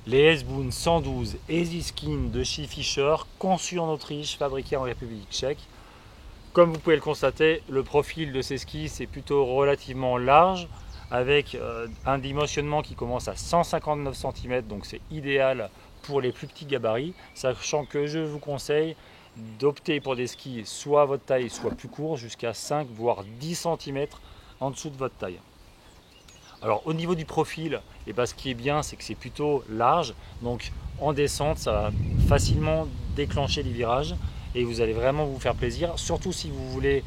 Les S-Boon 112 Easy Skin de chez Fischer, conçus en Autriche, fabriqués en République tchèque. Comme vous pouvez le constater, le profil de ces skis c'est plutôt relativement large, avec un dimensionnement qui commence à 159 cm, donc c'est idéal pour les plus petits gabarits, sachant que je vous conseille d'opter pour des skis soit à votre taille, soit plus courts, jusqu'à 5 voire 10 cm en dessous de votre taille. Alors au niveau du profil, ce qui est bien, c'est que c'est plutôt large, donc en descente, ça va facilement déclencher les virages et vous allez vraiment vous faire plaisir, surtout si vous voulez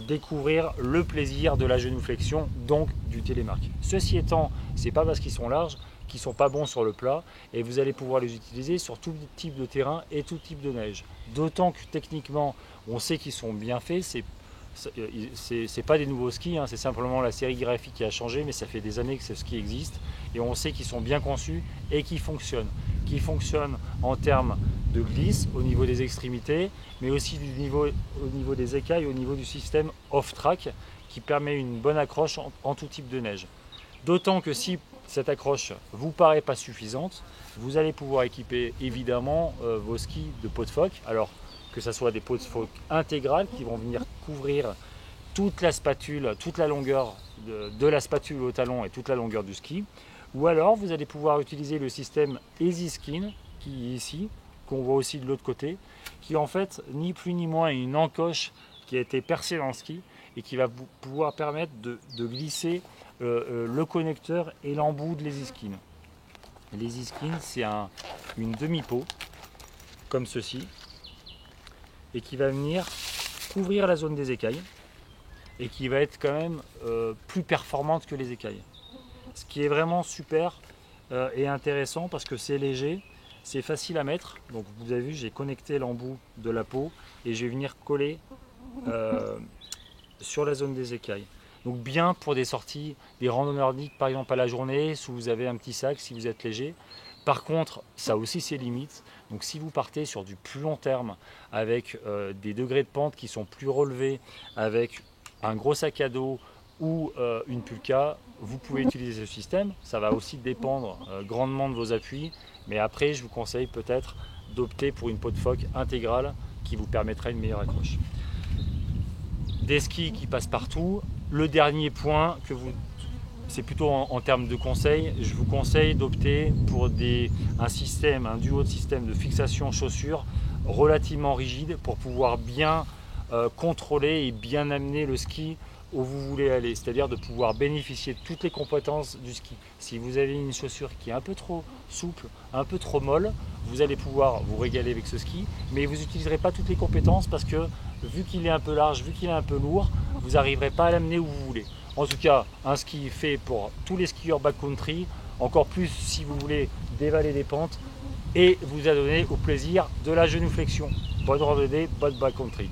découvrir le plaisir de la genuflexion, donc du télémark. Ceci étant, c'est pas parce qu'ils sont larges qu'ils sont pas bons sur le plat, et vous allez pouvoir les utiliser sur tout type de terrain et tout type de neige. D'autant que techniquement, on sait qu'ils sont bien faits. C'est pas des nouveaux skis, hein, c'est simplement la série graphique qui a changé, mais ça fait des années que ce ski existe et on sait qu'ils sont bien conçus et qu'ils fonctionnent. Qui fonctionnent en termes de glisse au niveau des extrémités, mais aussi au niveau des écailles, au niveau du système off-track qui permet une bonne accroche en tout type de neige. D'autant que si cette accroche vous paraît pas suffisante, vous allez pouvoir équiper évidemment vos skis de peau de phoque. Alors que ce soit des peaux de phoque intégrales qui vont venir couvrir toute la spatule, toute la longueur de la spatule au talon et toute la longueur du ski. Ou alors vous allez pouvoir utiliser le système Easy Skin qui est ici, qu'on voit aussi de l'autre côté, qui en fait ni plus ni moins une encoche qui a été percée dans le ski et qui va pouvoir permettre de glisser le connecteur et l'embout de l'Easy Skin. L'Easy Skin, c'est une demi-peau comme ceci, et qui va venir couvrir la zone des écailles et qui va être quand même plus performante que les écailles. Ce qui est vraiment super et intéressant parce que c'est léger, c'est facile à mettre. Donc vous avez vu, j'ai connecté l'embout de la peau et je vais venir coller sur la zone des écailles. Donc bien pour des sorties, des randonnées nordiques par exemple à la journée, si vous avez un petit sac, si vous êtes léger. Par contre, ça a aussi ses limites. Donc si vous partez sur du plus long terme, avec des degrés de pente qui sont plus relevés, avec un gros sac à dos ou une pulka, vous pouvez utiliser ce système. Ça va aussi dépendre grandement de vos appuis. Mais après, je vous conseille peut-être d'opter pour une peau de phoque intégrale qui vous permettra une meilleure accroche. Des skis qui passent partout. Le dernier point c'est plutôt en termes de conseils, je vous conseille d'opter pour un duo de système de fixation chaussures relativement rigide pour pouvoir bien contrôler et bien amener le ski où vous voulez aller, c'est-à-dire de pouvoir bénéficier de toutes les compétences du ski. Si vous avez une chaussure qui est un peu trop souple, un peu trop molle, vous allez pouvoir vous régaler avec ce ski, mais vous n'utiliserez pas toutes les compétences parce que vu qu'il est un peu large, vu qu'il est un peu lourd, vous n'arriverez pas à l'amener où vous voulez. En tout cas, un ski fait pour tous les skieurs backcountry, encore plus si vous voulez dévaler des pentes et vous adonner au plaisir de la genuflexion. Bonne randonnée, bonne backcountry.